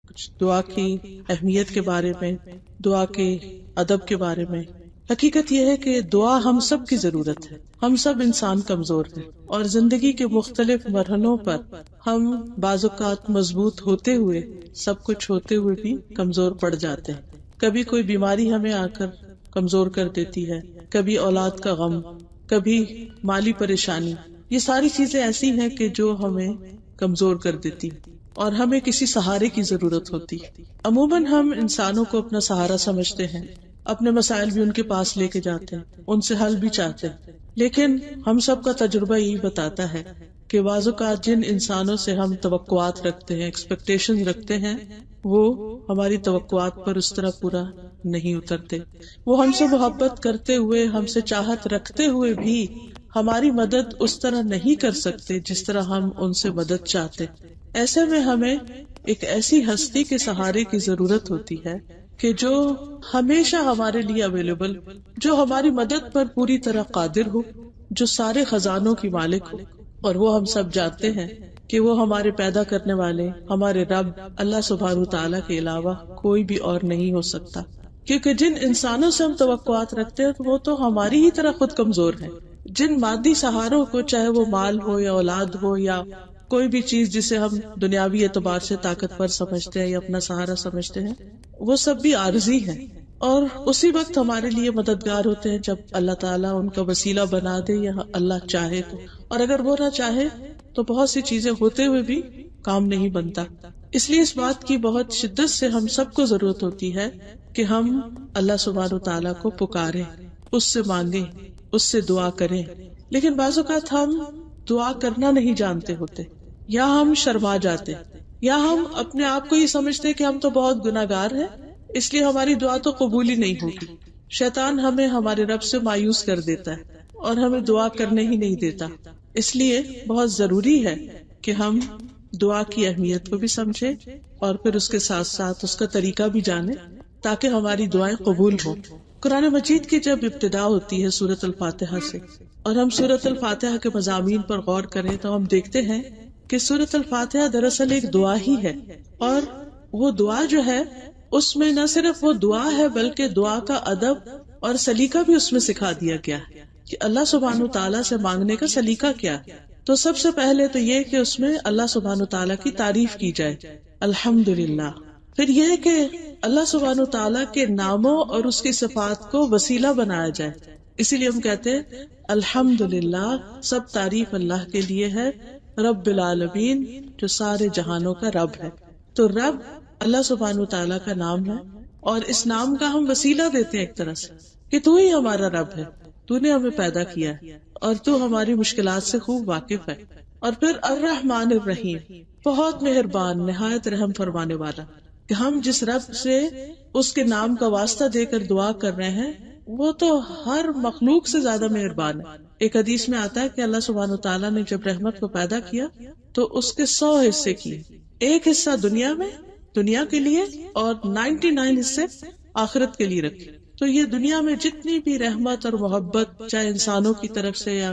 کچھ دعا کی اہمیت کے بارے میں، دعا کے ادب کے بارے میں۔ حقیقت یہ ہے کہ دعا ہم سب کی ضرورت ہے، ہم سب انسان کمزور ہیں، اور زندگی کے مختلف مرحلوں پر ہم بعض اوقات مضبوط ہوتے ہوئے، سب کچھ ہوتے ہوئے بھی کمزور پڑ جاتے ہیں۔ کبھی کوئی بیماری ہمیں آ کر کمزور کر دیتی ہے، کبھی اولاد کا غم، کبھی مالی پریشانی۔ یہ ساری چیزیں ایسی ہیں کہ جو ہمیں کمزور کر دیتی اور ہمیں کسی سہارے کی ضرورت ہوتی۔ عموماً ہم انسانوں کو اپنا سہارا سمجھتے ہیں، اپنے مسائل بھی ان کے پاس لے کے جاتے ہیں، ان سے حل بھی چاہتے ہیں، لیکن ہم سب کا تجربہ یہی بتاتا ہے کہ بعض اوقات جن انسانوں سے ہم توقعات رکھتے ہیں، ایکسپیکٹیشن رکھتے ہیں، وہ ہماری توقعات پر اس طرح پورا نہیں اترتے۔ وہ ہم سے محبت کرتے ہوئے، ہم سے چاہت رکھتے ہوئے بھی ہماری مدد اس طرح نہیں کر سکتے جس طرح ہم ان سے مدد چاہتے۔ ایسے میں ہمیں ایک ایسی ہستی کے سہارے کی ضرورت ہوتی ہے کہ جو ہمیشہ ہمارے لیے اویلیبل، جو ہماری مدد پر پوری طرح قادر ہو، جو سارے خزانوں کی مالک ہو۔ اور وہ ہم سب جانتے ہیں کہ وہ ہمارے پیدا کرنے والے، ہمارے رب اللہ سبحانہ تعالیٰ کے علاوہ کوئی بھی اور نہیں ہو سکتا، کیونکہ جن انسانوں سے ہم توقعات رکھتے ہیں وہ تو ہماری ہی طرح خود کمزور ہیں۔ جن مادی سہاروں کو، چاہے وہ مال ہو یا اولاد ہو یا کوئی بھی چیز جسے ہم دنیاوی اعتبار سے طاقتور سمجھتے ہیں یا اپنا سہارا سمجھتے ہیں، وہ سب بھی عارضی ہیں، اور اسی وقت ہمارے لیے مددگار ہوتے ہیں جب اللہ تعالیٰ ان کا وسیلہ بنا دے یا اللہ چاہے تو، اور اگر وہ نہ چاہے تو بہت سی چیزیں ہوتے ہوئے بھی کام نہیں بنتا۔ اس لیے اس بات کی بہت شدت سے ہم سب کو ضرورت ہوتی ہے کہ ہم اللہ سبحانہ تعالیٰ کو پکاریں، اس سے مانگیں، اس سے دعا کریں۔ لیکن بعض اوقات ہم دعا کرنا نہیں جانتے ہوتے، یا ہم شرما جاتے، یا ہم اپنے آپ کو یہ سمجھتے کہ ہم تو بہت گناہگار ہیں، اس لیے ہماری دعا تو قبول ہی نہیں ہوگی۔ شیطان ہمیں ہمارے رب سے مایوس کر دیتا ہے اور ہمیں دعا کرنے ہی نہیں دیتا۔ اس لیے بہت ضروری ہے کہ ہم دعا کی اہمیت کو بھی سمجھیں اور پھر اس کے ساتھ ساتھ اس کا طریقہ بھی جانیں تاکہ ہماری دعائیں قبول ہوں۔ قرآن مجید کی جب ابتدا ہوتی ہے سورۃ الفاتحہ سے، اور ہم سورۃ الفاتحہ کے مضامین پر غور کریں تو ہم دیکھتے ہیں کہ سورۃ الفاتحہ دراصل ایک دعا ہی ہے، اور وہ دعا جو ہے اس میں نہ صرف وہ دعا ہے بلکہ دعا کا ادب اور سلیقہ بھی اس میں سکھا دیا گیا ہے کہ اللہ سبحانہ تعالیٰ سے مانگنے کا سلیقہ کیا ہے۔ تو سب سے پہلے تو یہ کہ اس میں اللہ سبحانہ تعالیٰ کی تعریف کی جائے، الحمدللہ۔ پھر یہ کہ اللہ سبحانہ تعالیٰ کے ناموں اور اس کی صفات کو وسیلہ بنایا جائے۔ اسی لیے ہم کہتے ہیں الحمدللہ، سب تعریف اللہ کے لیے ہے، رب العالمین، جو سارے جہانوں کا رب ہے۔ تو رب اللہ سبحانہ تعالیٰ کا نام ہے، اور اس نام کا ہم وسیلہ دیتے ہیں ایک طرح سے کہ تو ہی ہمارا رب ہے، تو نے ہمیں پیدا کیا ہے اور تو ہماری مشکلات سے خوب واقف ہے۔ اور پھر الرحمن الرحیم، بہت مہربان، نہایت رحم فرمانے والا، کہ ہم جس رب سے اس کے نام کا واسطہ دے کر دعا کر رہے ہیں وہ تو ہر مخلوق سے زیادہ مہربان ہے۔ ایک حدیث میں آتا ہے کہ اللہ سبحانہ تعالیٰ نے جب رحمت کو پیدا کیا تو اس کے 100 حصے کیے، ایک حصہ دنیا میں، دنیا کے لیے، اور 99 حصے آخرت کے لیے رکھے۔ تو یہ دنیا میں جتنی بھی رحمت اور محبت چاہے انسانوں کی طرف سے یا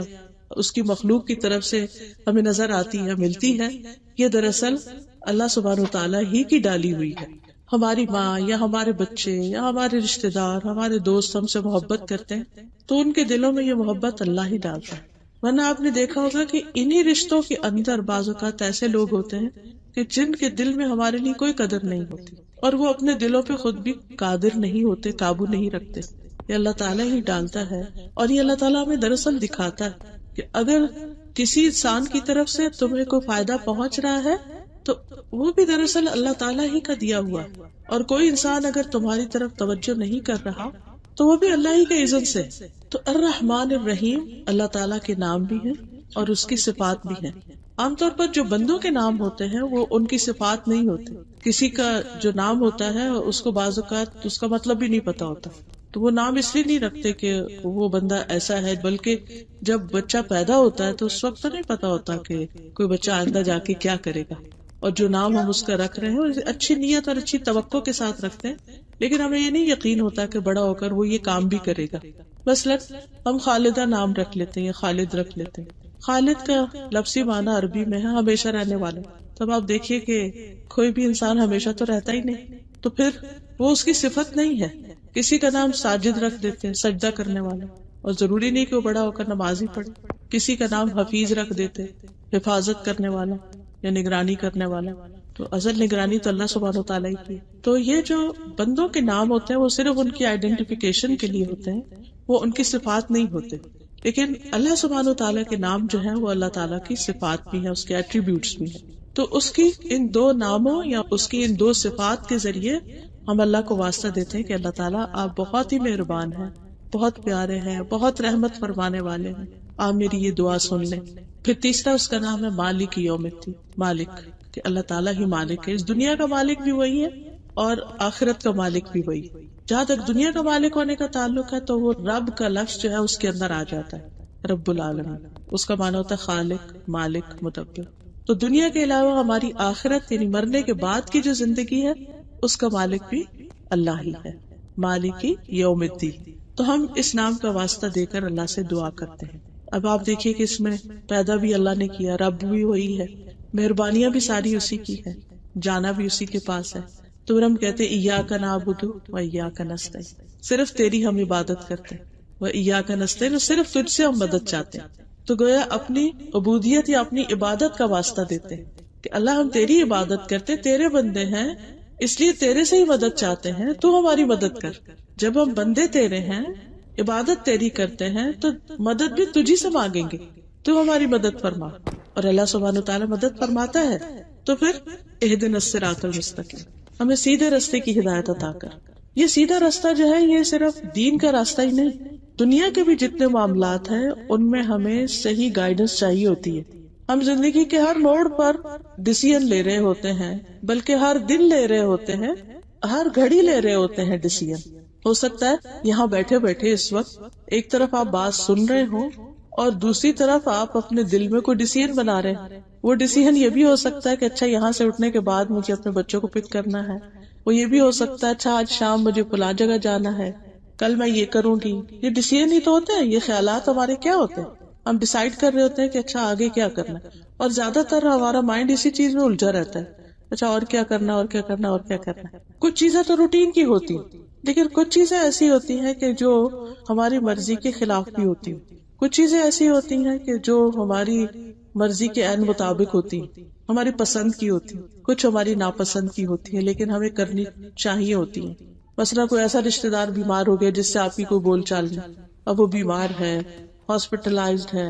اس کی مخلوق کی طرف سے ہمیں نظر آتی ہے، ملتی ہے، یہ دراصل اللہ سبحانہ تعالیٰ ہی کی ڈالی ہوئی ہے۔ ہماری ماں یا ہمارے بچے یا ہمارے رشتہ دار، ہمارے دوست ہم سے محبت کرتے ہیں تو ان کے دلوں میں یہ محبت اللہ ہی ڈالتا ہے۔ ورنہ آپ نے دیکھا ہوگا کہ انہی رشتوں کے اندر بعض اوقات ایسے لوگ ہوتے ہیں کہ جن کے دل میں ہمارے لیے کوئی قدر نہیں ہوتی، اور وہ اپنے دلوں پہ خود بھی قادر نہیں ہوتے، قابو نہیں رکھتے۔ یہ اللہ تعالیٰ ہی ڈالتا ہے، اور یہ اللہ تعالیٰ ہمیں دراصل دکھاتا ہے کہ اگر کسی انسان کی طرف سے تمہیں کوئی فائدہ پہنچ رہا ہے تو وہ بھی دراصل اللہ تعالیٰ ہی کا دیا ہوا، اور کوئی انسان اگر تمہاری طرف توجہ نہیں کر رہا تو وہ بھی اللہ ہی کے اذن سے۔ تو الرحمن الرحیم اللہ تعالیٰ کے نام بھی ہیں اور اس کی صفات بھی ہیں۔ عام طور پر جو بندوں کے نام ہوتے ہیں وہ ان کی صفات نہیں ہوتے۔ کسی کا جو نام ہوتا ہے اس کو بعض اوقات اس کا مطلب بھی نہیں پتا ہوتا، تو وہ نام اس لیے نہیں رکھتے کہ وہ بندہ ایسا ہے، بلکہ جب بچہ پیدا ہوتا ہے تو اس وقت تو نہیں پتا ہوتا کہ کوئی بچہ آئندہ جا کے کیا کرے گا، اور جو نام ہم اس کا رکھ رہے ہیں اچھی نیت اور اچھی توقع کے ساتھ رکھتے ہیں، لیکن ہمیں یہ نہیں یقین ہوتا کہ بڑا ہو کر وہ یہ کام بھی کرے گا۔ مثلا ہم خالدہ نام رکھ لیتے ہیں یا خالد رکھ لیتے ہیں۔ خالد کا لفظی معنی عربی میں ہے ہمیشہ رہنے والا، تو اب آپ دیکھیے کہ کوئی بھی انسان ہمیشہ تو رہتا ہی نہیں، تو پھر وہ اس کی صفت نہیں ہے. کسی کا نام ساجد رکھ دیتے ہیں، سجدہ کرنے والا، اور ضروری نہیں کہ وہ بڑا ہو کر نماز ہی پڑھے. کسی کا نام حفیظ رکھ دیتے، حفاظت کرنے والا یا نگرانی کرنے والا. تو ازل نگرانی تو اللہ سبحانہ وتعالیٰ ہی کی. تو یہ جو بندوں کے نام ہوتے ہیں وہ صرف ان کی آئیڈینٹیفیکیشن کے لیے ہوتے ہیں، وہ ان کی صفات نہیں ہوتے. لیکن اللہ سبحانہ وتعالیٰ کے نام جو ہیں وہ اللہ تعالیٰ کی صفات بھی ہیں، اس کے ایٹریبیوٹس بھی ہیں. تو اس کی ان دو ناموں یا اس کی ان دو صفات کے ذریعے ہم اللہ کو واسطہ دیتے ہیں کہ اللہ تعالیٰ آپ بہت ہی مہربان ہیں، بہت پیارے ہیں، بہت رحمت فرمانے والے ہیں، آپ میری یہ دعا سن لیں. پھر تیسرا اس کا نام ہے مالک یوم الدین، مالک، کہ اللہ تعالیٰ ہی مالک ہے. اس دنیا کا مالک بھی وہی ہے اور آخرت کا مالک بھی وہی. جہاں تک دنیا کا مالک ہونے کا تعلق ہے تو وہ رب کا لفظ جو ہے اس کے اندر آ جاتا ہے، رب العالمین. اس کا معنی ہوتا ہے خالق، مالک، مدبر. تو دنیا کے علاوہ ہماری آخرت یعنی مرنے کے بعد کی جو زندگی ہے اس کا مالک بھی اللہ ہی ہے، مالک یوم الدین. تو ہم اس نام کا واسطہ دے کر اللہ سے دعا کرتے ہیں. اب آپ دیکھیے کہ اس میں پیدا بھی اللہ نے کیا، رب بھی وہی ہے، مہربانیاں بھی ساری اسی کی ہے، جانا بھی اسی کے پاس ہے. تو پھر ہم کہتے ہیں ایاک نعبد و ایاک نستعین، صرف تیری ہم عبادت کرتے ہیں، و ایاک نستعین، صرف تجھ سے ہم مدد چاہتے ہیں. تو گویا اپنی عبودیت یا اپنی عبادت کا واسطہ دیتے ہیں کہ اللہ ہم تیری عبادت کرتے، تیرے بندے ہیں، اس لیے تیرے سے ہی مدد چاہتے ہیں، تو ہماری مدد کر. جب ہم بندے تیرے ہیں، عبادت تیری کرتے ہیں، تو مدد بھی تجھی سے مانگیں گے، تو ہماری مدد فرما. اور اللہ سبحانہ وتعالیٰ مدد فرماتا ہے. تو پھر اہدنا الصراط المستقیم، ہمیں سیدھے راستے کی ہدایت عطا کر. یہ سیدھا راستہ جو ہے یہ صرف دین کا راستہ ہی نہیں، دنیا کے بھی جتنے معاملات ہیں ان میں ہمیں صحیح گائیڈنس چاہیے ہوتی ہے. ہم زندگی کے ہر موڑ پر ڈیسیژن لے رہے ہوتے ہیں، بلکہ ہر دن لے رہے ہوتے ہیں، ہر گھڑی لے رہے ہوتے ہیں ڈیسیژن. ہو سکتا ہے یہاں بیٹھے بیٹھے اس وقت ایک طرف آپ بات سن رہے ہوں اور دوسری طرف آپ اپنے دل میں کوئی ڈیسیژن بنا رہے ہیں. وہ ڈیسیژن یہ بھی ہو سکتا ہے کہ اچھا یہاں سے اٹھنے کے بعد مجھے اپنے بچوں کو پک کرنا ہے. وہ یہ بھی ہو سکتا ہے اچھا آج شام مجھے فلاں جگہ جانا ہے، کل میں یہ کروں گی. یہ ڈیسیژن ہی تو ہوتے ہیں، یہ خیالات ہمارے کیا ہوتے ہیں. ہم ڈیسائیڈ کر رہے ہوتے ہیں کہ اچھا آگے کیا کرنا ہے، اور زیادہ تر ہمارا مائنڈ اسی چیز میں الجھا رہتا ہے، اچھا اور کیا کرنا، اور کیا کرنا، اور کیا کرنا. کچھ چیزیں تو روٹین کی ہوتی ہیں، لیکن کچھ چیزیں ایسی ہوتی ہیں کہ جو ہماری مرضی کے خلاف بھی ہوتی ہیں. کچھ چیزیں ایسی ہوتی ہیں کہ جو ہماری مرضی کے عین مطابق ہوتی ہیں، ہماری پسند کی ہوتی ہیں، کچھ ہماری ناپسند کی ہوتی ہیں، لیکن ہمیں کرنی چاہیے ہوتی ہیں. مثلا کوئی ایسا رشتہ دار بیمار ہو گیا جس سے آپ کی کوئی بول چال نہیں، اب وہ بیمار ہے، ہاسپٹلائزڈ ہے،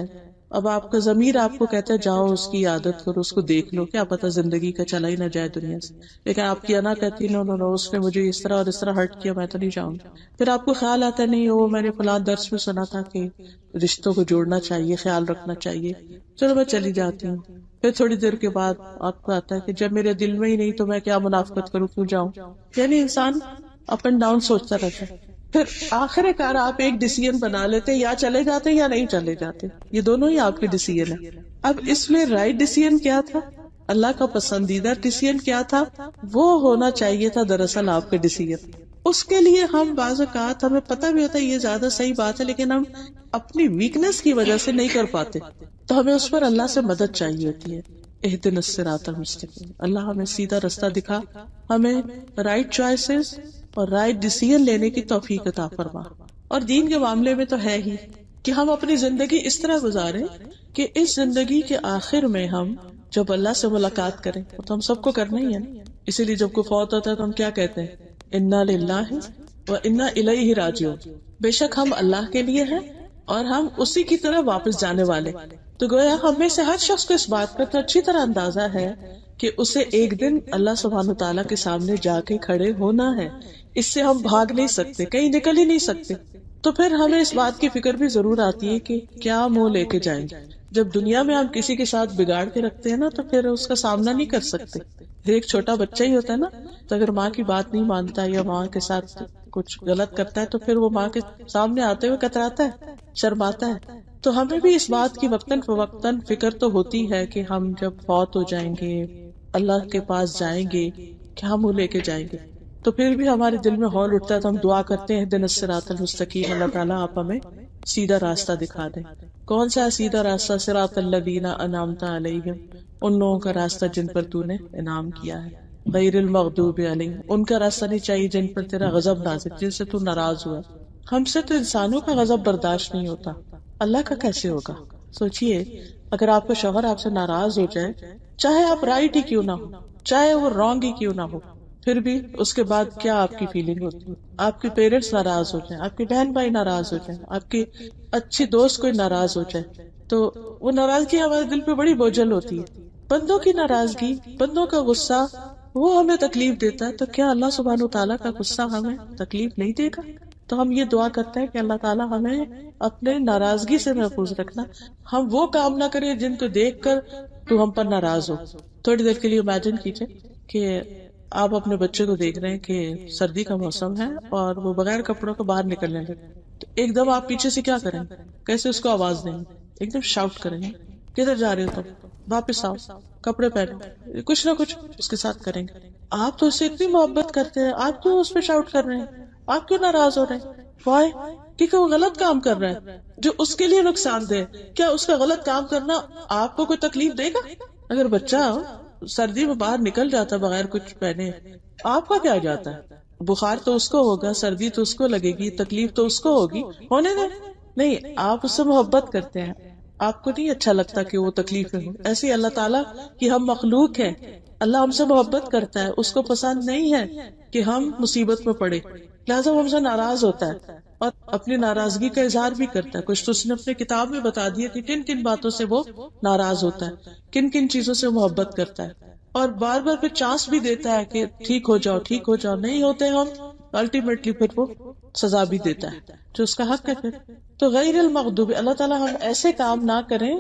اب آپ کا ضمیر آپ کو کہتا ہے جاؤ اس کی عادت کرو، اس کو دیکھ لو، کیا پتہ زندگی کا چلا ہی نہ جائے دنیا سے. لیکن آپ کی انا کہتی نو نو نو، اس نے مجھے اس طرح اور اس طرح ہرٹ کیا، میں تو نہیں جاؤں گی. پھر آپ کو خیال آتا ہے نہیں وہ میں نے فلاں درس میں سنا تھا کہ رشتوں کو جوڑنا چاہیے، خیال رکھنا چاہیے، چلو میں چلی جاتی ہوں. پھر تھوڑی دیر کے بعد آپ کو آتا ہے کہ جب میرے دل میں ہی نہیں تو میں کیا منافقت کروں، کیوں جاؤں. یعنی انسان اپ اینڈ ڈاؤن سوچتا رہتا ہے. پھر آخر کار آپ ایک ڈیسیژن بنا لیتے، یا چلے جاتے یا نہیں چلے جاتے، یہ دونوں ہی آپ کے ڈیسیژن ہیں. اب اس میں رائٹ ڈیسیژن کیا تھا، اللہ کا پسندیدہ ڈیسیژن کیا تھا، وہ ہونا چاہیے تھا دراصل آپ کے ڈیسیژن. اس کے لیے ہم بعض اوقات ہمیں پتہ بھی ہوتا ہے یہ زیادہ صحیح بات ہے، لیکن ہم اپنی ویکنس کی وجہ سے نہیں کر پاتے، تو ہمیں اس پر اللہ سے مدد چاہیے ہوتی ہے. اہدنا الصراط المستقیم، اللہ ہمیں سیدھا راستہ دکھا، ہمیں رائٹ چوائسز اور رائٹ ڈیسیژن لینے کی توفیق عطا فرما. اور دین کے معاملے میں تو ہے ہی کہ ہم اپنی زندگی اس طرح گزاریں کہ اس زندگی کے آخر میں ہم جب اللہ سے ملاقات کریں، تو ہم سب کو کرنا ہی ہے نا. اسی لیے جب کوئی فوت ہوتا ہے تو ہم کیا کہتے ہیں، انا للہ و انا الیہ راجعون، بے شک ہم اللہ کے لیے ہیں اور ہم اسی کی طرح واپس جانے والے. تو گویا ہم میں سے ہر شخص کو اس بات کا تو اچھی طرح اندازہ ہے کہ اسے ایک دن اللہ سبحانہ تعالیٰ کے سامنے جا کے کھڑے ہونا ہے. اس سے ہم بھاگ نہیں سکتے، کہیں نکل ہی نہیں سکتے. تو پھر ہمیں اس بات کی فکر بھی ضرور آتی ہے کہ کیا منہ لے کے جائیں گے. جب دنیا میں ہم کسی کے ساتھ بگاڑ کے رکھتے ہیں نا تو پھر اس کا سامنا نہیں کر سکتے. ایک چھوٹا بچہ ہی ہوتا ہے نا، تو اگر ماں کی بات نہیں مانتا یا ماں کے ساتھ کچھ غلط کرتا ہے تو پھر وہ ماں کے سامنے آتے ہوئے کتراتا ہے، شرماتا ہے. تو ہمیں بھی اس بات کی وقتاً فوقتاً فکر تو ہوتی ہے کہ ہم جب فوت ہو جائیں گے، اللہ کے پاس جائیں گے، کیا منہ لے کے جائیں گے. تو پھر بھی ہمارے دل میں ہول اٹھتا ہے تو ہم دعا کرتے ہیں اہدنا الصراط المستقیم، اللہ تعالیٰ آپ ہمیں سیدھا راستہ دکھا دیں. کون سا سیدھا راستہ؟ صراط الذین انعمت علیہم ان لوگوں کا راستہ جن پر تو نے انعام کیا ہے. غیر المغضوب علیہم، ان کا راستہ نہیں چاہیے جن پر تیرا غضب نازل، جن سے تو ناراض ہوا. ہم سے تو انسانوں کا غضب برداشت نہیں ہوتا، اللہ کا کیسے ہوگا؟ سوچئے اگر آپ کا شوہر آپ سے ناراض ہو جائے، چاہے آپ رائٹ ہی کیوں نہ ہو، چاہے وہ رانگ ہی کیوں نہ ہو، پھر بھی اس کے بعد کیا آپ کی فیلنگ ہوتی ہے؟ آپ کے پیرنٹس ناراض ہو جائیں، آپ کے بہن بھائی ناراض ہو جائیں، آپ کی اچھی دوست کوئی ناراض ہو جائے، تو وہ ناراضگی ہمارے دل پہ بڑی بوجھل ہوتی ہے. بندوں کی ناراضگی، بندوں کا غصہ وہ ہمیں تکلیف دیتا ہے، تو کیا اللہ سبحانہ وتعالیٰ کا غصہ ہمیں تکلیف نہیں دے گا؟ تو ہم یہ دعا کرتے ہیں کہ اللہ تعالیٰ ہمیں اپنے ناراضگی سے محفوظ رکھنا، ہم وہ کام نہ کریں جن کو دیکھ کر تو ہم پر ناراض ہو. تھوڑی دیر کے لیے امیجن کیجئے کہ آپ اپنے بچے کو دیکھ رہے ہیں کہ سردی کا موسم ہے اور وہ بغیر کپڑوں کو باہر نکلنے لگے، تو ایک دم آپ پیچھے سے کیا کریں گے؟ کیسے اس کو آواز دیں گے؟ ایک دم شاؤٹ کریں گے، کدھر جا رہے ہو تم، واپس آؤ، کپڑے پہنو، کچھ نہ کچھ اس کے ساتھ کریں گے. آپ تو اس سے اتنی محبت کرتے ہیں، آپ کیوں اس پہ شاؤٹ کر رہے ہیں؟ آپ کیوں ناراض ہو رہے ہیں؟ وائی؟ کیونکہ وہ غلط کام کر رہا ہے جو اس کے لیے نقصان دہ. کیا اس کا غلط کام کرنا آپ کو کوئی تکلیف دے گا؟ اگر بچہ سردی میں باہر نکل جاتا بغیر کچھ پہنے، آپ کا کیا جاتا ہے؟ بخار تو اس کو ہوگا، سردی تو اس کو لگے گی، تکلیف تو اس کو ہوگی، ہونے دیں. نہیں، آپ اس سے محبت کرتے ہیں، آپ کو نہیں اچھا لگتا کہ وہ تکلیف میں ہو. ایسے اللہ تعالیٰ کی ہم مخلوق ہیں، اللہ ہم سے محبت کرتا ہے، اس کو پسند نہیں ہے کہ ہم مصیبت میں پڑے، لہٰذا وہ ہم سے ناراض ہوتا ہے اور اپنی ناراضگی کا اظہار بھی کرتا ہے. کچھ تو اس نے اپنے کتاب میں بتا دیا کہ کن کن باتوں سے وہ ناراض ہوتا ہے، کن کن چیزوں سے محبت کرتا ہے، اور بار بار پھر چانس بھی دیتا ہے کہ ٹھیک ہو جاؤ، ٹھیک ہو جاؤ. نہیں ہوتے ہم، الٹیمیٹلی پھر وہ سزا بھی دیتا ہے جو اس کا حق ہے. پھر تو غیر المغضوب، اللہ تعالیٰ ہم ایسے کام نہ کریں،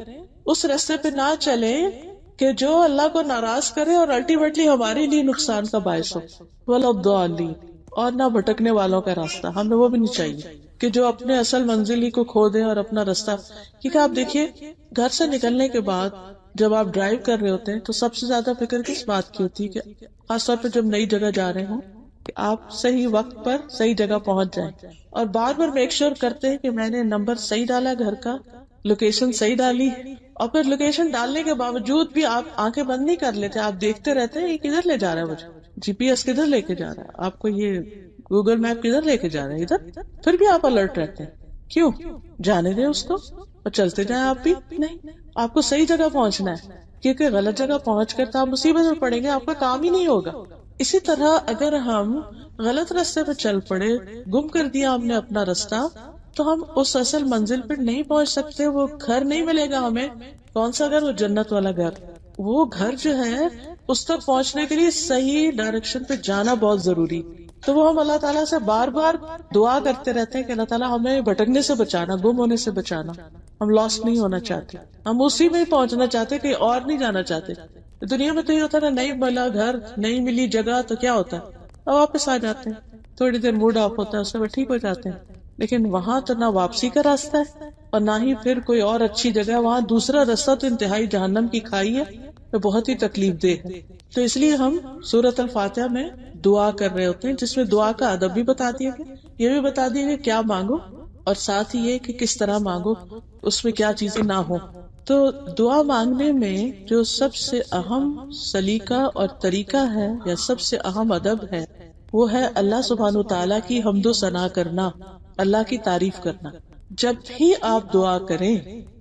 اس راستے پہ نہ چلیں کہ جو اللہ کو ناراض کرے اور الٹیمیٹلی ہمارے لیے نقصان کا باعث ہو. ولا الضالین، اور نہ بھٹکنے والوں کا راستہ، ہمیں وہ بھی نہیں چاہیے کہ جو اپنے اصل منزل ہی کو کھو دیں اور اپنا راستہ. کیونکہ آپ دیکھیے گھر سے نکلنے کے بعد جب آپ ڈرائیو کر رہے ہوتے ہیں تو سب سے زیادہ فکر کس بات کی ہوتی ہے؟ کہ خاص طور پہ جب نئی جگہ جا رہے ہوں کہ آپ صحیح وقت پر صحیح جگہ پہنچ جائیں، اور بار بار میک شور کرتے ہیں کہ میں نے نمبر صحیح ڈالا، گھر کا لوکیشن صحیح ڈالی. اور پھر لوکیشن ڈالنے کے باوجود بھی آپ آنکھیں بند نہیں کر لیتے، آپ دیکھتے رہتے ہیں یہ کدھر لے جا رہا ہے، مجھے جی پی ایس کدھر لے کے جا رہا ہے، آپ کو یہ گوگل میپ کدھر لے کے جا رہا ہے، ادھر. پھر بھی آپ الرٹ رہتے ہیں. کیوں؟ جانے دیں اس کو اور چلتے جائیں. آپ بھی نہیں، آپ کو صحیح جگہ پہنچنا ہے، کیونکہ غلط جگہ پہنچ کر تو آپ مصیبت میں پڑیں گے، آپ کا کام ہی نہیں ہوگا. اسی طرح اگر ہم غلط راستے پہ چل پڑے، گم کر دیا ہم نے اپنا راستہ، تو ہم اس اصل منزل پہ نہیں پہنچ سکتے. وہ گھر نہیں ملے گا ہمیں. کون سا گھر؟ وہ جنت والا گھر. وہ گھر جو ہے اس تک پہنچنے کے لیے صحیح ڈائریکشن پہ جانا بہت ضروری. تو وہ ہم اللہ تعالیٰ سے بار بار دعا کرتے رہتے ہیں کہ اللہ تعالیٰ ہمیں بھٹکنے سے بچانا، گم ہونے سے بچانا. ہم لاسٹ نہیں ہونا چاہتے، ہم اسی میں ہی پہنچنا چاہتے، کہیں اور نہیں جانا چاہتے. دنیا میں تو یہ ہوتا ہے نا، نہیں ملا گھر، نہیں ملی جگہ تو کیا ہوتا ہے، اب واپس آ جاتے ہیں، تھوڑی دیر موڈ آف ہوتا ہے، اس سے ٹھیک ہو جاتے ہیں. لیکن وہاں تو نہ واپسی کا راستہ ہے اور نہ ہی پھر کوئی اور اچھی جگہ. وہاں دوسرا راستہ تو انتہائی جہنم کی کھائی ہے، تو بہت ہی تکلیف دہ ہے. تو اس لیے ہم سورۃ الفاتحہ میں دعا کر رہے ہوتے ہیں، جس میں دعا کا ادب بھی بتا دیا گیا، یہ بھی بتا دیا گیا کیا مانگو، اور ساتھ ہی یہ کہ کس طرح مانگو، اس میں کیا چیزیں نہ ہو. تو دعا مانگنے میں جو سب سے اہم سلیقہ اور طریقہ ہے یا سب سے اہم ادب ہے، وہ ہے اللہ سبحانہ تعالیٰ کی حمد و ثنا کرنا، اللہ کی تعریف کرنا. جب بھی آپ دعا کریں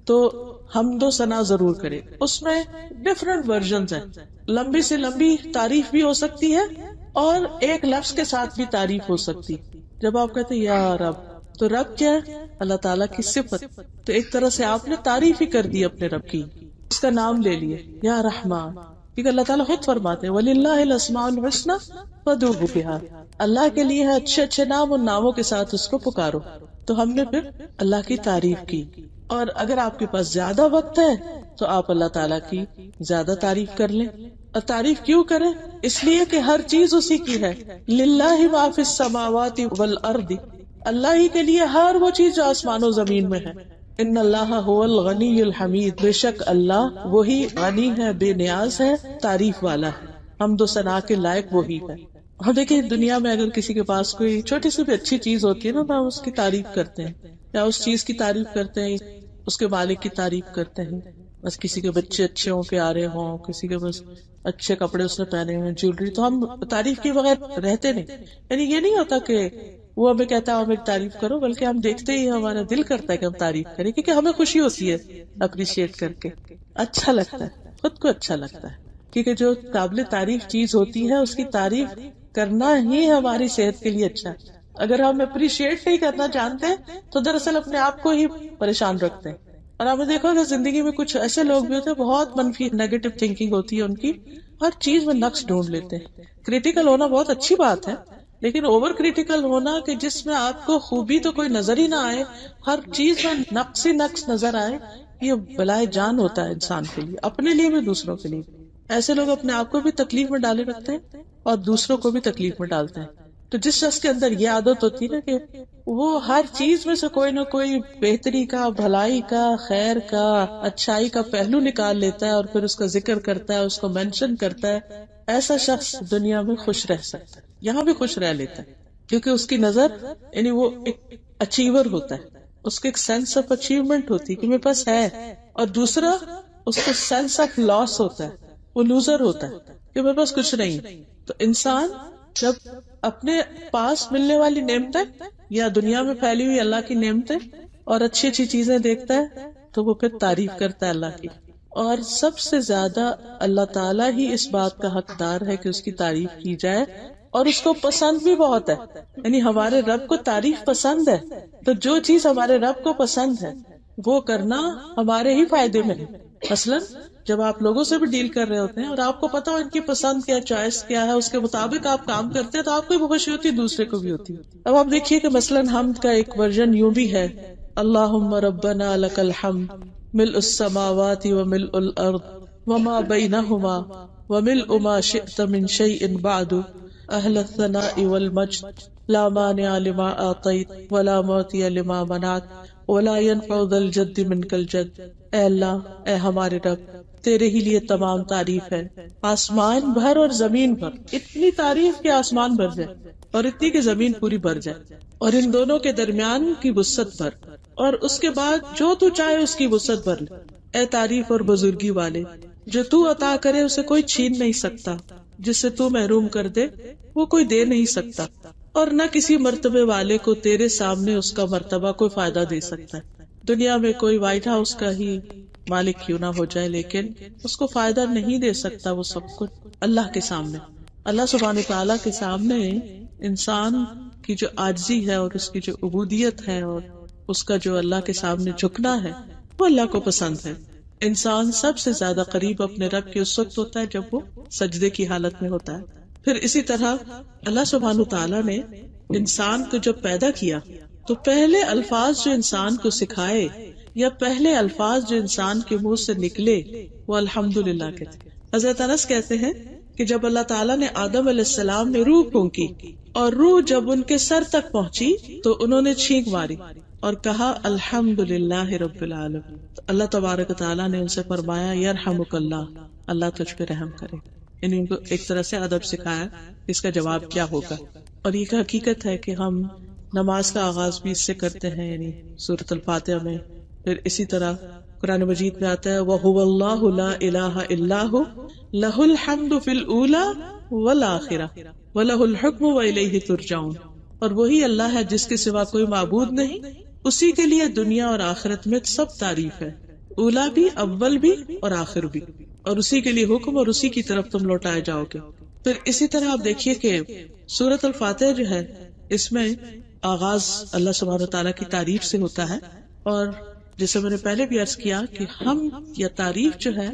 تو حمد و ثنا ضرور کریں. اس میں ڈفرنٹ ورژنز ہیں، لمبی سے لمبی تعریف بھی ہو سکتی ہے اور ایک لفظ کے ساتھ بھی تعریف ہو سکتی. جب آپ کہتے ہیں یا رب، تو رب کیا ہے؟ اللہ تعالیٰ کی صفت. تو ایک طرح سے آپ نے تعریف ہی کر دی اپنے رب کی، اس کا نام لے لیے یا رحمان، کیونکہ اللہ تعالیٰ خود فرماتے ہیں وَلِلَّهِ الْأَسْمَاءُ الْحُسْنَى فَادْعُوهُ بِهَا، اللہ کے لیے ہے اچھے اچھے نام، ان ناموں کے ساتھ اس کو پکارو. تو ہم نے پھر اللہ کی تعریف کی. اور اگر آپ کے پاس زیادہ وقت ہے تو آپ اللہ تعالیٰ کی زیادہ تعریف کر لیں. اور تعریف کیوں کریں؟ اس لیے کہ ہر چیز اسی کی ہے. للہ ما فی السماوات والارض، اللہ ہی کے لیے ہر وہ چیز جو آسمان و زمین میں ہے. ان اللہ هو الغنی الحمید، بے شک اللہ وہی غنی ہے، بے نیاز ہے، تعریف والا ہے، حمد و ثنا کے لائق وہی ہے. ہم دیکھیں دنیا میں اگر کسی کے پاس کوئی چھوٹی سی بھی اچھی چیز ہوتی ہے نا، تو ہم اس کی تعریف کرتے ہیں، یا اس چیز کی تعریف کرتے ہیں، اس کے مالک کی تعریف کرتے ہیں. بس کسی کے بچے اچھے ہوں پیارے ہوں، کسی کے بس اچھے کپڑے اس نے پہنے ہوئے، جیولری، تو ہم تعریف کے بغیر رہتے نہیں. یعنی یہ نہیں ہوتا کہ وہ ہمیں کہتا ہے ہمیں تعریف کرو، بلکہ ہم دیکھتے ہی ہمارا دل کرتا ہے کہ ہم تعریف کریں، کیونکہ ہمیں خوشی ہوتی ہے اپریشیٹ کر کے، اچھا لگتا ہے، خود کو اچھا لگتا ہے. کیونکہ جو قابل تعریف چیز ہوتی ہے اس کی تعریف کرنا ہی ہماری صحت کے لیے اچھا ہے. اگر ہم اپریشیٹ نہیں کرنا جانتے تو دراصل اپنے آپ کو ہی پریشان رکھتے ہیں. اور آپ نے دیکھا کہ زندگی میں کچھ ایسے لوگ بھی ہوتے ہیں بہت منفی نیگیٹو تھنکنگ ہوتی ہے ان کی، ہر چیز میں نقص ڈھونڈ لیتے ہیں. کریٹیکل ہونا بہت اچھی بات ہے، لیکن اوور کریٹیکل ہونا کہ جس میں آپ کو خوبی تو کوئی نظر ہی نہ آئے، ہر چیز میں نقص ہی نقص نظر آئے، یہ بلائے جان ہوتا ہے انسان کے لیے، اپنے لیے بھی دوسروں کے لیے. ایسے لوگ اپنے آپ کو بھی تکلیف میں ڈالے رکھتے ہیں اور دوسروں کو بھی تکلیف میں ڈالتے ہیں. تو جس شخص کے اندر یہ عادت ہوتی ہے نا کہ وہ ہر چیز میں سے کوئی نہ کوئی بہتری کا، بھلائی کا، خیر کا، اچھائی کا پہلو نکال لیتا ہے اور پھر اس کا ذکر کرتا ہے، اس کو مینشن کرتا ہے، ایسا شخص دنیا میں خوش رہ سکتا ہے، یہاں بھی خوش رہ لیتا ہے. کیونکہ اس کی نظر یعنی وہ ایک اچیور ہوتا ہے، اس کو ایک سینس آف اچیومنٹ ہوتی ہے کہ میرے پاس ہے. اور دوسرا اس کو سینس آف لاس ہوتا ہے، وہ لوزر ہوتا ہے کہ میرے پاس کچھ نہیں. تو انسان جب اپنے پاس ملنے والی نعمتیں یا دنیا میں پھیلی ہوئی اللہ کی نعمتیں اور اچھی اچھی چیزیں دیکھتا ہے تو وہ پھر تعریف کرتا ہے اللہ کی. اور سب سے زیادہ اللہ تعالیٰ ہی اس بات کا حقدار ہے کہ اس کی تعریف کی جائے، اور اس کو پسند بھی بہت ہے. یعنی ہمارے رب کو تعریف پسند ہے، تو جو چیز ہمارے رب کو پسند ہے وہ کرنا ہمارے ہی فائدے میں ہے. مثلاً جب آپ لوگوں سے بھی ڈیل کر رہے ہوتے ہیں اور آپ کو پتا ہو ان کی پسند کیا، چوائس کیا ہے، اس کے مطابق آپ کام کرتے ہیں تو آپ کو بھی خوشی ہوتی ہے، دوسرے کو بھی ہوتی ہے. اب آپ دیکھیے کہ مثلاً حمد کا ایک ورژن یوں بھی ہے، اللہم ربنا لک الحمد ملء السماوات وملء الارض وما بینہما وملء ما شئت من شیء بعد اہل الثناء والمجد لا مانع لما اعطیت ولا معطی لما منعت ولا ينفع ذا الجد منک الجد. اے اللہ، اے ہمارے رب، تیرے ہی لیے تمام تعریف ہے، آسمان بھر اور زمین بھر. اتنی تعریف کہ آسمان بھر جائے اور اتنی کہ زمین پوری بھر جائے، اور ان دونوں کے درمیان کی وسعت بھر، اور اس کے بعد جو تو چاہے اس کی وسعت بھر لے. اے تعریف اور بزرگی والے، جو تو عطا کرے اسے کوئی چھین نہیں سکتا، جس سے تو محروم کر دے وہ کوئی دے نہیں سکتا، اور نہ کسی مرتبے والے کو تیرے سامنے اس کا مرتبہ کوئی فائدہ دے سکتا ہے. دنیا میں کوئی وائٹ ہاؤس کا ہی مالک کیوں نہ ہو جائے، لیکن اس کو فائدہ نہیں دے سکتا وہ سب کچھ اللہ کے سامنے. اللہ سبحانہ تعالیٰ کے سامنے انسان کی جو عاجزی ہے اور اس کی جو عبودیت ہے اور اس کا جو اللہ کے سامنے جھکنا ہے وہ اللہ کو پسند ہے. انسان سب سے زیادہ قریب اپنے رب کے اس وقت ہوتا ہے جب وہ سجدے کی حالت میں ہوتا ہے. پھر اسی طرح اللہ سبحانہ تعالیٰ نے انسان کو جب پیدا کیا تو پہلے الفاظ جو انسان کو سکھائے یا پہلے الفاظ جو انسان کے منہ سے نکلے وہ الحمدللہ کے تھے. حضرت انس کہتے ہیں کہ جب اللہ تعالیٰ نے آدم علیہ السلام نے روح پھونکی اور روح جب ان کے سر تک پہنچی تو انہوں نے چھینک ماری اور کہا الحمدللہ رب العالمین. تو اللہ تبارک تعالیٰ نے ان سے فرمایا یرحمک اللہ، اللہ تجھ پہ رحم کرے. یعنی ان کو ایک طرح سے ادب سکھایا اس کا جواب کیا ہوگا. اور یہ حقیقت ہے کہ ہم نماز کا آغاز بھی اس سے کرتے ہیں، یعنی سورۃ الفاتحہ میں. پھر اسی طرح قرآن مجید میں آتا ہے وَهُوَ اللَّهُ لَا إِلَٰهَ إِلَّا هُوَ لَهُ الْحَمْدُ فِي الْأُولَىٰ وَالْآخِرَةِ وَلَهُ الْحُكْمُ وَإِلَيْهِ تُرْجَعُونَ. اور وہی اللہ ہے جس کے سوا کوئی معبود نہیں، اسی کے لیے دنیا اور آخرت میں سب تعریف ہے، اولا بھی، اول بھی اور آخر بھی، اور اسی کے لیے حکم اور اسی کی طرف تم لوٹائے جاؤ گے. پھر اسی طرح آپ دیکھیے کہ سورۃ الفاتحہ جو ہے اس میں آغاز اللہ سبحانہ تعالیٰ کی تعریف سے ہوتا ہے. اور جیسے میں نے پہلے بھی عرض کیا کہ ہم یا تعریف جو ہے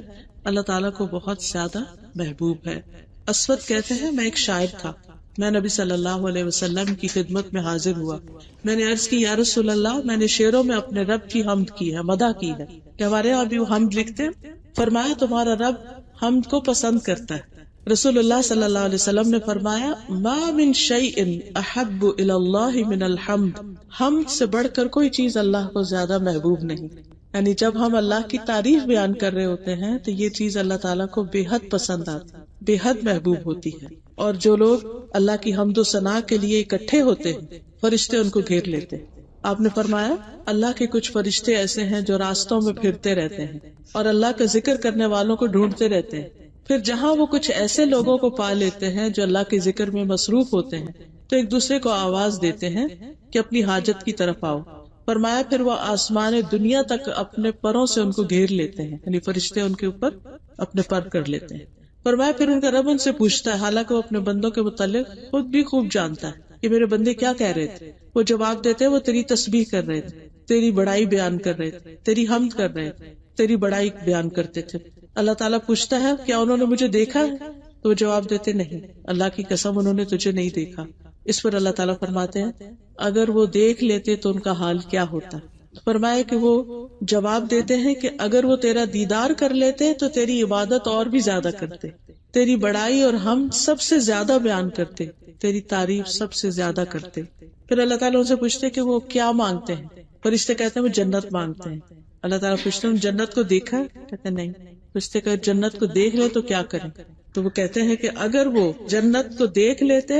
اللہ تعالیٰ کو بہت زیادہ محبوب ہے. اسود کہتے ہیں میں ایک شاعر تھا، میں نبی صلی اللہ علیہ وسلم کی خدمت میں حاضر ہوا. میں نے عرض کی یا رسول اللہ، میں نے شعروں میں اپنے رب کی حمد کی ہے، مدح کی ہے. کہ ہمارے یہاں بھی وہ حمد لکھتے ہیں. فرمایا تمہارا رب حمد کو پسند کرتا ہے. رسول اللہ صلی اللہ علیہ وسلم نے فرمایا ما من شیء احب الی اللہ من الحمد، حمد سے بڑھ کر کوئی چیز اللہ کو زیادہ محبوب نہیں. یعنی جب ہم اللہ کی تعریف بیان کر رہے ہوتے ہیں تو یہ چیز اللہ تعالیٰ کو بے حد پسند آتی، بے حد محبوب ہوتی ہے. اور جو لوگ اللہ کی حمد و ثنا کے لیے اکٹھے ہوتے ہیں فرشتے ان کو گھیر لیتے. آپ نے فرمایا اللہ کے کچھ فرشتے ایسے ہیں جو راستوں میں پھرتے رہتے ہیں اور اللہ کا ذکر کرنے والوں کو ڈھونڈتے رہتے ہیں، پھر جہاں وہ کچھ ایسے لوگوں کو پا لیتے ہیں جو اللہ کے ذکر میں مصروف ہوتے ہیں تو ایک دوسرے کو آواز دیتے ہیں کہ اپنی حاجت کی طرف آؤ۔ فرمایا پھر وہ آسمان دنیا تک اپنے پروں سے ان کو گھیر لیتے ہیں، یعنی فرشتے ان کے اوپر اپنے پر کر لیتے ہیں۔ فرمایا پھر ان کا رب ان سے پوچھتا ہے، حالانکہ وہ اپنے بندوں کے متعلق خود بھی خوب جانتا ہے کہ میرے بندے کیا کہہ رہے تھے۔ وہ جواب دیتے وہ تیری تسبیح کر رہے تھے، تیری بڑائی بیان کر رہے تھے، تیری حمد کر رہے تھے، تیری بڑائی بیان کرتے تھے۔ اللہ تعالیٰ پوچھتا ہے کیا انہوں نے مجھے دیکھا ہے؟ تو وہ جواب دیتے نہیں، اللہ کی قسم انہوں نے تجھے نہیں دیکھا۔ اس پر اللہ تعالیٰ فرماتے ہیں اگر وہ دیکھ لیتے تو ان کا حال کیا ہوتا۔ فرمایا کہ وہ جواب دیتے ہیں کہ اگر وہ تیرا دیدار کر لیتے تو تیری عبادت اور بھی زیادہ کرتے، تیری بڑائی اور ہم سب سے زیادہ بیان کرتے، تیری تعریف سب سے زیادہ کرتے۔ پھر اللہ تعالیٰ ان سے پوچھتے کہ وہ کیا مانگتے ہیں؟ فرشتے کہتے ہیں وہ جنت مانگتے ہیں۔ اللہ تعالیٰ پوچھتے ہیں جنت کو دیکھا؟ کہتے ہیں نہیں۔ فرشتے کہ جنت کو دیکھ لے تو کیا کریں؟ تو وہ کہتے ہیں کہ اگر وہ جنت کو دیکھ لیتے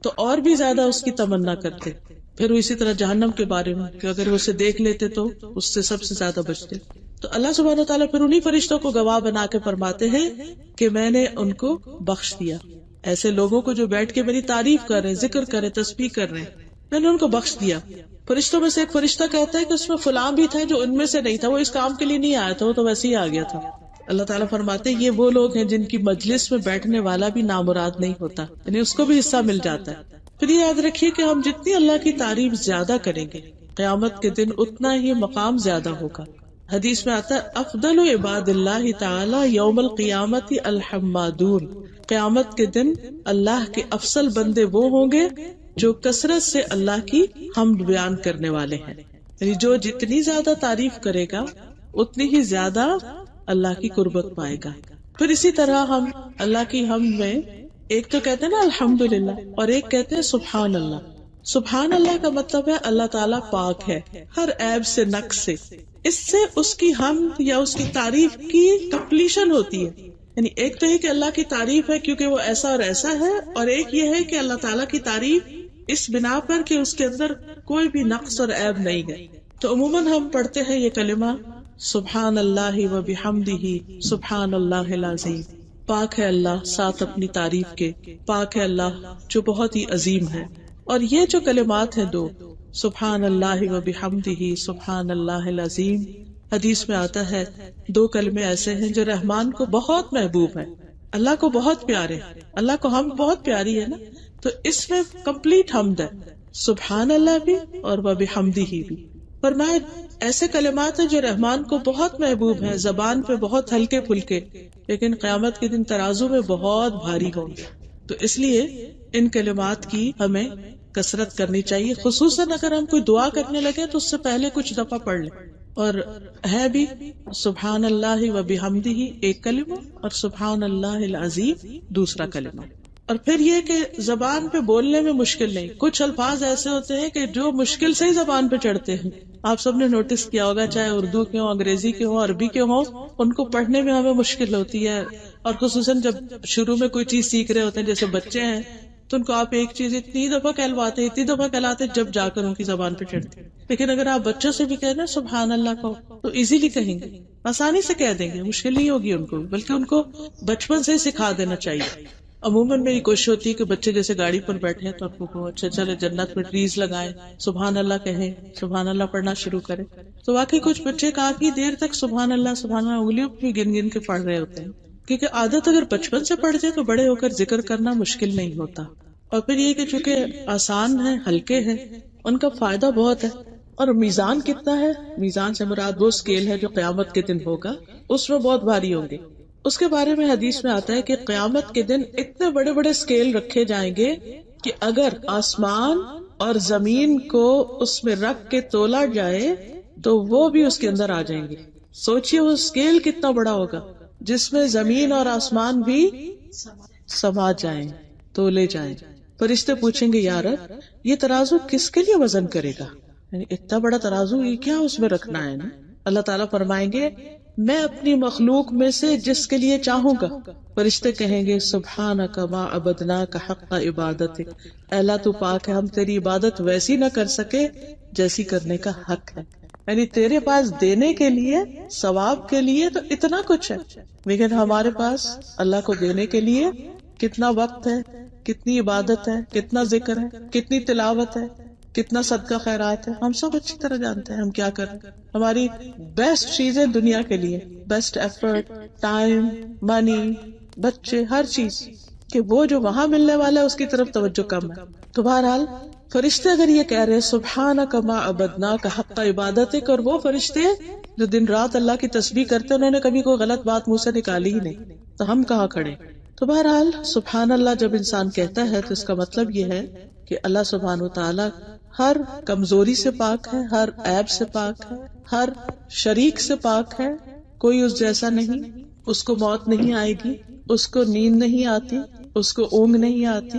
تو اور بھی زیادہ اس کی تمنا کرتے۔ پھر وہ اسی طرح جہنم کے بارے میں کہ اگر وہ اسے دیکھ لیتے تو اس سے سب سے زیادہ بچتے۔ تو اللہ سبحانہ وتعالیٰ پھر انہی فرشتوں کو گواہ بنا کے فرماتے ہیں کہ میں نے ان کو بخش دیا، ایسے لوگوں کو جو بیٹھ کے میری تعریف کر رہے ہیں، ذکر کر رہے ہیں، تسبیح کر رہے ہیں، میں نے ان کو بخش دیا۔ فرشتوں میں سے ایک فرشتہ کہتا ہے کہ اس میں فلاں بھی تھا جو ان میں سے نہیں تھا، وہ اس کام کے لیے نہیں آیا تھا، وہ تو ویسے ہی آ گیا تھا۔ اللہ تعالیٰ فرماتے ہیں یہ وہ لوگ ہیں جن کی مجلس میں بیٹھنے والا بھی نامراد نہیں ہوتا، یعنی اس کو بھی حصہ مل جاتا ہے۔ پھر یہ یاد رکھیے کہ ہم جتنی اللہ کی تعریف زیادہ کریں گے قیامت کے دن اتنا ہی مقام زیادہ ہوگا۔ حدیث میں آتا ہے افضل عباد اللہ تعالی یوم القیامت الحمادون، قیامت کے دن اللہ کے افضل بندے وہ ہوں گے جو کثرت سے اللہ کی حمد بیان کرنے والے ہیں، یعنی جو جتنی زیادہ تعریف کرے گا اتنی ہی زیادہ اللہ کی قربت پائے گا۔ پھر اسی طرح ہم اللہ کی حمد میں ایک تو کہتے ہیں نا الحمدللہ اور ایک کہتے ہیں سبحان اللہ۔ سبحان اللہ کا مطلب ہے اللہ تعالیٰ پاک ہے ہر عیب سے، نقص سے۔ اس سے اس کی حمد یا اس کی تعریف کی کمپلیشن ہوتی ہے، یعنی ایک تو ہے کہ اللہ کی تعریف ہے کیونکہ وہ ایسا اور ایسا ہے، اور ایک یہ ہے کہ اللہ تعالیٰ کی تعریف اس بنا پر کہ اس کے اندر کوئی بھی نقص اور عیب نہیں ہے۔ تو عموماً ہم پڑھتے ہیں یہ کلمہ سبحان اللہ و بحمدہ سبحان اللہ العظیم، پاک ہے اللہ ساتھ اپنی تعریف کے، پاک ہے اللہ جو بہت ہی عظیم ہے۔ اور یہ جو کلمات ہیں دو، سبحان اللہ و بحمدہ سبحان اللہ العظیم، حدیث میں آتا ہے دو کلمے ایسے ہیں جو رحمان کو بہت محبوب ہیں، اللہ کو بہت پیارے ہیں، اللہ کو ہم بہت پیاری ہے نا، تو اس میں کمپلیٹ حمد ہے، سبحان اللہ بھی اور و بحمدہ بھی۔ فرمایا ایسے کلمات ہیں جو رحمان کو بہت محبوب ہیں، زبان پہ بہت ہلکے پھلکے، لیکن قیامت کے دن ترازو میں بہت بھاری ہوں گے۔ تو اس لیے ان کلمات کی ہمیں کثرت کرنی چاہیے، خصوصاً اگر ہم کوئی دعا کرنے لگے تو اس سے پہلے کچھ دفعہ پڑھ لیں۔ اور ہے بھی سبحان اللہ و بحمدہ ایک کلمہ اور سبحان اللہ العظیم دوسرا کلمہ۔ اور پھر یہ کہ زبان پہ بولنے میں مشکل نہیں، کچھ الفاظ ایسے ہوتے ہیں کہ جو مشکل سے ہی زبان پہ چڑھتے ہیں، آپ سب نے نوٹس کیا ہوگا، چاہے اردو کے ہوں، انگریزی کے ہوں، عربی کے ہوں، ان کو پڑھنے میں ہمیں مشکل ہوتی ہے۔ اور خصوصاً جب شروع میں کوئی چیز سیکھ رہے ہوتے ہیں، جیسے بچے ہیں تو ان کو آپ ایک چیز اتنی دفعہ کہلواتے اتنی دفعہ کہلاتے جب جا کر ان کی زبان پہ چڑھتی، لیکن اگر آپ بچوں سے بھی کہنا سبحان اللہ کو تو ایزیلی کہیں گے، آسانی سے کہہ دیں گے، مشکل نہیں ہوگی ان کو، بلکہ ان کو بچپن سے سکھا دینا چاہیے۔ عموماً میری کوشش ہوتی ہے کہ بچے جیسے گاڑی پر بیٹھے ہیں تو آپ کو اچھا چلے جنت میں ٹریز لگائیں، سبحان اللہ کہیں، سبحان اللہ پڑھنا شروع کریں۔ تو واقعی کچھ بچے کافی دیر تک سبحان اللہ انگلیوں بھی گن گن کے پڑھ رہے ہوتے ہیں، کیونکہ عادت اگر بچپن سے پڑھ جائے تو بڑے ہو کر ذکر کرنا مشکل نہیں ہوتا۔ اور پھر یہ کہ چونکہ آسان ہے، ہلکے ہیں، ان کا فائدہ بہت ہے۔ اور میزان کتنا ہے؟ میزان سے مراد وہ اسکیل ہے جو قیامت کے دن ہوگا، اس میں بہت بھاری ہوں گے۔ اس کے بارے میں حدیث میں آتا ہے کہ قیامت کے دن اتنے بڑے بڑے اسکیل رکھے جائیں گے کہ اگر آسمان اور زمین کو اس میں رکھ کے تولا جائے تو وہ بھی اس کے اندر آ جائیں گے۔ سوچئے وہ اسکیل کتنا بڑا ہوگا جس میں زمین اور آسمان بھی سما جائیں، تولے جائیں۔ فرشتے پوچھیں گے یا رب یہ ترازو کس کے لیے وزن کرے گا، یعنی اتنا بڑا ترازو یہ کیا اس میں رکھنا ہے نا؟ اللہ تعالیٰ فرمائیں گے میں اپنی مخلوق میں سے جس کے لیے چاہوں گا. فرشتے کہیں گے سبحانک ما عبدناک حق عبادتک، اے اللہ تو پاک ہے، ہم تیری عبادت ویسی نہ کر سکے جیسی کرنے کا حق ہے. یعنی تیرے پاس دینے کے لیے، ثواب کے لیے تو اتنا کچھ ہے، لیکن ہمارے پاس اللہ کو دینے کے لیے کتنا وقت ہے، کتنی عبادت ہے، کتنا ذکر ہے، کتنی تلاوت ہے، کتنا صدقہ خیرات ہے. ہم سب اچھی طرح جانتے ہیں ہم کیا کریں. ہماری بیسٹ چیزیں دنیا کے لیے، بیسٹ ایفرٹ، ٹائم، منی، بچے، ہر چیز، کہ وہ جو وہاں ملنے والا ہے اس کی طرف توجہ کم ہے. تو بہرحال فرشتے اگر یہ کہہ رہے سبحانک ما عبدناک حق عبادتک، اور وہ فرشتے جو دن رات اللہ کی تسبیح کرتے انہوں نے کبھی کوئی غلط بات منہ سے نکالی ہی نہیں، تو ہم کہاں کھڑے. تو بہرحال سبحان اللہ جب انسان کہتا ہے تو اس کا مطلب یہ ہے کہ اللہ سبحانہ وتعالی ہر کمزوری سے پاک ہے، ہر عیب سے پاک ہے، ہر شریک سے پاک ہے. کوئی اس جیسا نہیں، اس کو موت نہیں آئے گی، اس کو نیند نہیں آتی، اس کو اونگ نہیں آتی،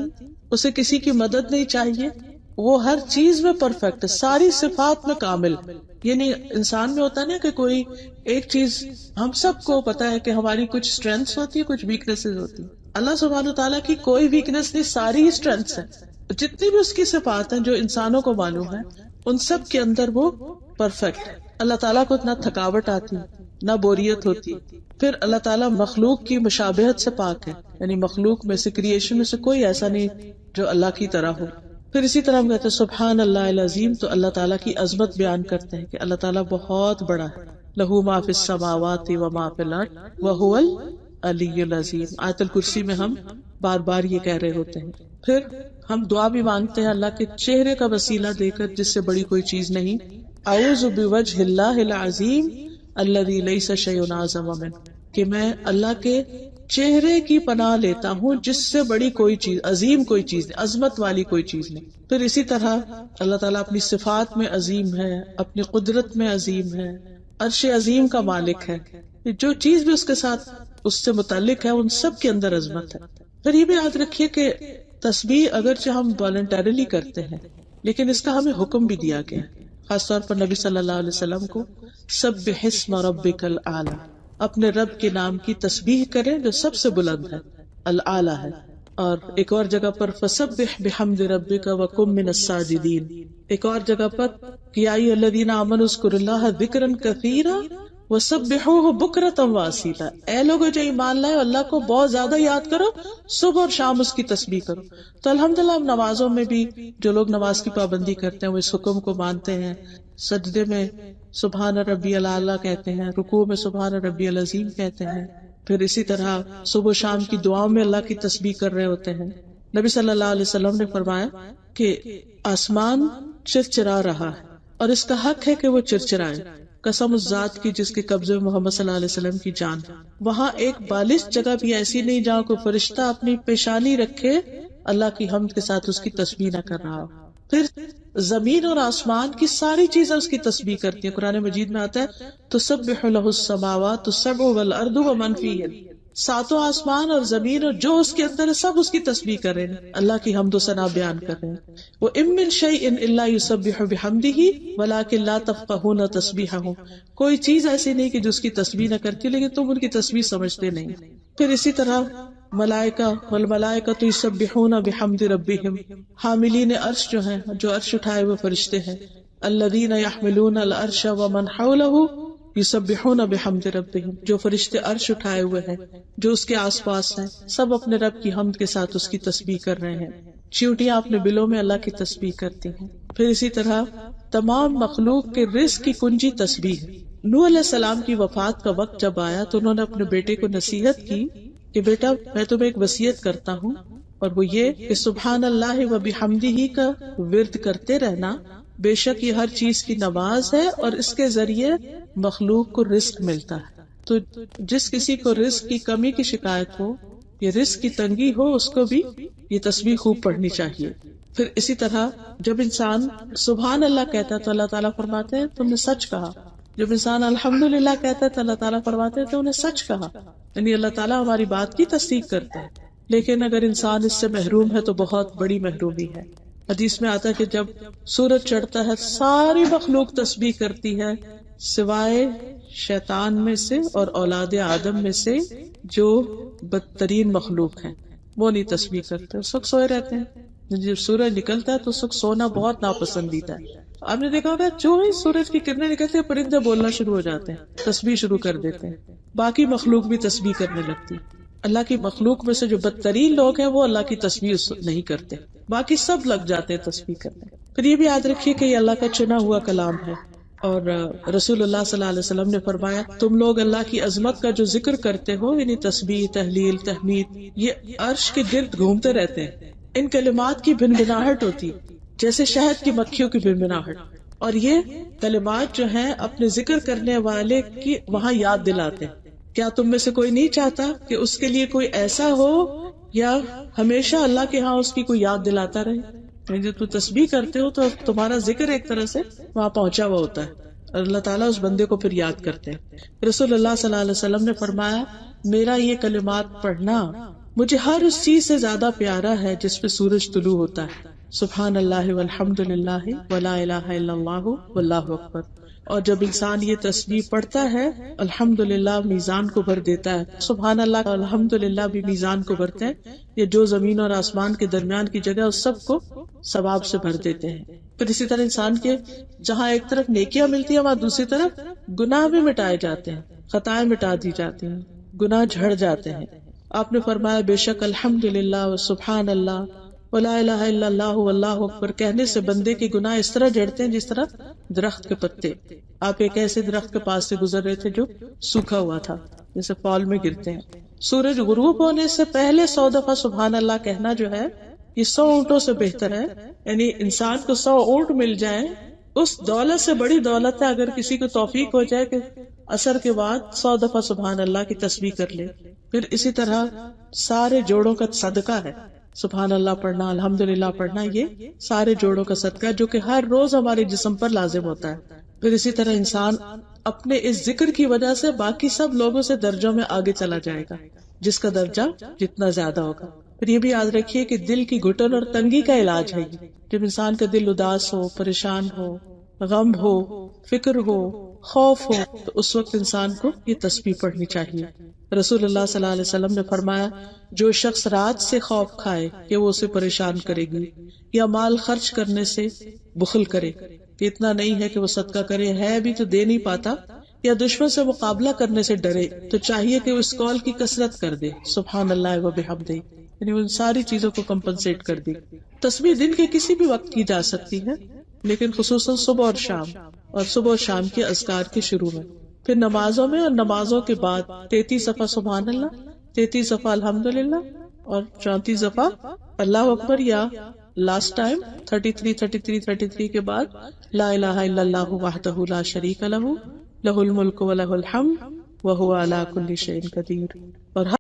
اسے کسی کی مدد نہیں چاہیے. وہ ہر چیز میں پرفیکٹ ہے، ساری صفات میں کامل. یعنی انسان میں ہوتا نا کہ کوئی ایک چیز، ہم سب کو پتا ہے کہ ہماری کچھ اسٹرینتھس ہوتی ہے، کچھ ویکنیسز ہوتی ہیں. اللہ سبحانہ وتعالیٰ کی کوئی ویکنیس نہیں، ساری ہی اسٹرینتھس ہیں. جتنی بھی اس کی صفات ہیں جو انسانوں کو معلوم ہے، ان سب کے اندر وہ پرفیکٹ ہے. اللہ تعالیٰ کو نہ تھکاوٹ آتی، نہ بوریت ہوتی. پھر اللہ تعالیٰ مخلوق کی مشابہت سے پاک ہے، یعنی مخلوق میں سے، کریشن میں سے کوئی ایسا نہیں جو اللہ کی طرح ہو. پھر اسی طرح ہم کہتے ہیں سبحان اللہ العظیم، تو اللہ تعالیٰ کی عظمت بیان کرتے ہیں کہ اللہ تعالیٰ بہت بڑا ہے. لہو ما فی السماوات و ما فی الارض وہو العلی العظیم. آیت الکرسی میں ہم بار بار یہ کہہ رہے ہوتے ہیں. پھر ہم دعا بھی مانگتے ہیں اللہ کے چہرے کا وسیلہ دے کر جس سے بڑی کوئی چیز نہیں. اعوذ بوجہ اللہ العظیم الذی لیس شیء اعظم منہ، کہ میں اللہ کے چہرے کی پناہ لیتا ہوں جس سے بڑی کوئی چیز، عظیم کوئی چیز نہیں، عظمت والی کوئی چیز نہیں. پھر اسی طرح اللہ تعالیٰ اپنی صفات میں عظیم ہے، اپنی قدرت میں عظیم ہے، عرش عظیم کا مالک ہے. جو چیز بھی اس کے ساتھ اس سے متعلق ہے ان سب کے اندر عظمت ہے. پھر یہ بھی یاد رکھیے کہ تسبیح اگرچہ ہم والنٹریلی کرتے ہیں لیکن اس کا ہمیں حکم بھی دیا گیا ہے. خاص طور پر نبی صلی اللہ علیہ وسلم کو سبح اسم ربک الاعلی، اپنے رب کے نام کی تسبیح کریں جو سب سے بلند ہے، الاعلی ہے. اور ایک اور جگہ پر فسبح بحمد ربک وکن من الساجدین. ایک اور جگہ پر یا ایھا الذین آمنوا اذکروا اللہ ذکرا کثیرا وسبحوہ بکرۃ واصیلا. اے لوگو جو ایمان لائے اللہ کو بہت زیادہ یاد کرو، صبح اور شام اس کی تسبیح کرو. تو الحمدللہ ہم نمازوں میں بھی جو لوگ نماز کی پابندی کرتے ہیں وہ اس حکم کو مانتے ہیں. سجدے میں سبحان ربی الاعلی کہتے ہیں، رکوع میں سبحان ربی العظیم کہتے ہیں. پھر اسی طرح صبح و شام کی دعاؤں میں اللہ کی تسبیح کر رہے ہوتے ہیں. نبی صلی اللہ علیہ وسلم نے فرمایا کہ آسمان چرچرا رہا ہے اور اس کا حق ہے کہ وہ چرچرائے. قسم اس ذات کی جس کے قبضے میں محمد صلی اللہ علیہ وسلم کی جان. وہاں ایک بالش جگہ بھی ایسی نہیں جہاں کوئی فرشتہ اپنی پیشانی رکھے اللہ کی حمد کے ساتھ اس کی تسبیح نہ کر رہا ہو. پھر زمین اور آسمان کی ساری چیزیں اس کی تسبیح کرتی ہیں. قرآن مجید میں آتا ہے تسبح لہ السماوات السبع والارض ومن فیہن، ساتوں آسمان اور زمین اور جو اس کے اندر ہے سب اس کی تسبیح کر رہے ہیں، اللہ کی حمد و ثنا بیان کر رہے ہیں. وَإِن مِّن شَيْءٍ إِلَّا يُسَبِّحُ بِحَمْدِهِ وَلَٰكِن لَّا تَفْقَهُونَ تَسْبِيحَهُمْ. کوئی چیز ایسی نہیں کہ جو اس کی تسبیح نہ کرتی لیکن تم ان کی تسبیح سمجھتے نہیں. پھر اسی طرح ملائکہ والملائکۃ یسبحون بحمد ربہم، حاملین عرش جو ہیں، جو عرش اٹھائے ہوئے فرشتے ہیں، الذین یحملون العرش ومن حولہ یسبحون بحمد ربہم، جو فرشتے عرش اٹھائے ہوئے ہیں، جو اس کے آس پاس ہیں، سب اپنے رب کی حمد کے ساتھ اس کی تسبیح کر رہے ہیں. چیونٹیاں اپنے بلوں میں اللہ کی تسبیح کرتی ہیں. پھر اسی طرح تمام مخلوق کے رزق کی کنجی تسبیح ہے. نوح علیہ السلام کی وفات کا وقت جب آیا تو انہوں نے اپنے بیٹے کو نصیحت کی کہ بیٹا میں تمہیں ایک وصیت کرتا ہوں، اور وہ یہ کہ سبحان اللہ و بحمدہ کا ورد کرتے رہنا. بے شک یہ ہر چیز کی نماز ہے اور اس کے ذریعے مخلوق کو رزق ملتا ہے. تو جس کسی کو رزق کی کمی کی شکایت ہو یا رزق کی تنگی ہو اس کو بھی یہ تسبیح خوب پڑھنی چاہیے. پھر اسی طرح جب انسان سبحان اللہ کہتا ہے تو اللہ تعالیٰ فرماتے ہیں تم نے سچ کہا. جب انسان الحمدللہ کہتا ہے تو اللہ تعالیٰ فرماتے ہیں تو انہیں سچ کہا. یعنی اللہ تعالیٰ ہماری بات کی تصدیق کرتا ہے. لیکن اگر انسان اس سے محروم ہے تو بہت بڑی محرومی ہے. حدیث میں آتا ہے کہ جب سورج چڑھتا ہے ساری مخلوق تسبیح کرتی ہے سوائے شیطان میں سے اور اولاد آدم میں سے جو بدترین مخلوق ہیں وہ نہیں تسبیح کرتے، اس وقت سوئے رہتے ہیں۔ جب سورج نکلتا ہے تو اس وقت سونا بہت ناپسندیدہ ہے۔ آپ نے دیکھا ہوگا جو ہی سورج کی کرنیں نکلتے ہیں پرندے بولنا شروع ہو جاتے ہیں، تسبیح شروع کر دیتے ہیں، باقی مخلوق بھی تسبیح کرنے لگتی۔ اللہ کی مخلوق میں سے جو بدترین لوگ ہیں وہ اللہ کی تسبیح نہیں کرتے، باقی سب لگ جاتے ہیں تسبیح کرنے۔ پھر یہ بھی یاد رکھیے کہ یہ اللہ کا چنا ہوا کلام ہے، اور رسول اللہ صلی اللہ علیہ وسلم نے فرمایا تم لوگ اللہ کی عظمت کا جو ذکر کرتے ہو، یعنی تسبیح، تحلیل، تحمید، یہ عرش کے گرد گھومتے رہتے ہیں۔ ان کلمات کی بھنبھناہٹ ہوتی جیسے شہد کی مکھیوں کی بھنبھناہٹ، اور یہ کلمات جو ہیں اپنے ذکر کرنے والے کی وہاں یاد دلاتے ہیں۔ کیا تم میں سے کوئی نہیں چاہتا کہ اس کے لیے کوئی ایسا ہو یا ہمیشہ اللہ کے ہاں اس کی کوئی یاد دلاتا رہے؟ جب تم تسبیح کرتے ہو تو تمہارا ذکر ایک طرح سے وہاں پہنچا ہوا ہوتا ہے، اور اللہ تعالیٰ اس بندے کو پھر یاد کرتے ہیں۔ رسول اللہ صلی اللہ علیہ وسلم نے فرمایا میرا یہ کلمات پڑھنا مجھے ہر اس چیز سے زیادہ پیارا ہے جس پہ سورج طلوع ہوتا ہے۔ سبحان اللہ والحمد للہ ولا الہ الا اللہ واللہ اکبر۔ اور جب انسان یہ تسبیح پڑھتا ہے الحمدللہ میزان کو بھر دیتا ہے، سبحان اللہ اور الحمدللہ بھی میزان کو بھرتے ہیں، یہ جو زمین اور آسمان کے درمیان کی جگہ اس سب کو ثواب سے بھر دیتے ہیں۔ پھر اسی طرح انسان کے جہاں ایک طرف نیکیاں ملتی ہیں وہاں دوسری طرف گناہ بھی مٹائے جاتے ہیں، خطائیں مٹا دی جاتی ہیں، گناہ جھڑ جاتے ہیں۔ آپ نے فرمایا بے شک الحمدللہ و سبحان اللہ ولا الہ الا اللہ واللہ اکبر کہنے سے بندے کے گناہ اس طرح جھڑتے ہیں جس طرح درخت کے پتے۔ آپ ایک ایسے درخت کے پاس سے گزر رہے تھے جو سوکھا ہوا تھا، جیسے فال میں گرتے ہیں۔ سورج غروب ہونے سے پہلے 100 دفعہ سبحان اللہ کہنا جو ہے یہ 100 اونٹوں سے بہتر ہے۔ یعنی انسان کو 100 اونٹ مل جائیں اس دولت سے بڑی دولت ہے اگر کسی کو توفیق ہو جائے کہ عصر کے بعد 100 دفعہ سبحان اللہ کی تسبیح کر لے۔ پھر اسی طرح سارے جوڑوں کا صدقہ ہے سبحان اللہ پڑھنا، الحمدللہ پڑھنا، یہ سارے جوڑوں کا صدقہ جو کہ ہر روز ہمارے جسم پر لازم ہوتا ہے۔ پھر اسی طرح انسان اپنے اس ذکر کی وجہ سے باقی سب لوگوں سے درجوں میں آگے چلا جائے گا، جس کا درجہ جتنا زیادہ ہوگا۔ پھر یہ بھی یاد رکھیے کہ دل کی گھٹن اور تنگی کا علاج ہے یہ۔ جب انسان کا دل اداس ہو، پریشان ہو، غم ہو، فکر ہو، خوف ہو، تو اس وقت انسان کو یہ تسبیح پڑھنی چاہیے۔ رسول اللہ صلی اللہ علیہ وسلم نے فرمایا جو شخص رات سے خوف کھائے کہ وہ اسے پریشان کرے گی، یا مال خرچ کرنے سے بخل کرے کہ اتنا نہیں ہے کہ وہ صدقہ کرے، ہے بھی تو دے نہیں پاتا، یا دشمن سے مقابلہ کرنے سے ڈرے، تو چاہیے کہ وہ اس قول کی کثرت کر دے سبحان اللہ و بحمدہ، یعنی ان ساری چیزوں کو کمپنسیٹ کر دے۔ تسبیح دن کے کسی بھی وقت کی جا سکتی ہے، لیکن خصوصاً صبح اور شام، اور صبح اور شام کے اذکار کے شروع میں، پھر نمازوں میں اور نمازوں کے بعد 33 دفعہ سبحان اللہ، 33 دفعہ الحمدللہ، اور 34 دفعہ اللہ اکبر، یا لاسٹ ٹائم 33 کے بعد لا الہ الا اللہ وحدہ لا شریک لہ، لہ الملک و لہ الحمد وہو علی کل شیء قدیر۔ اور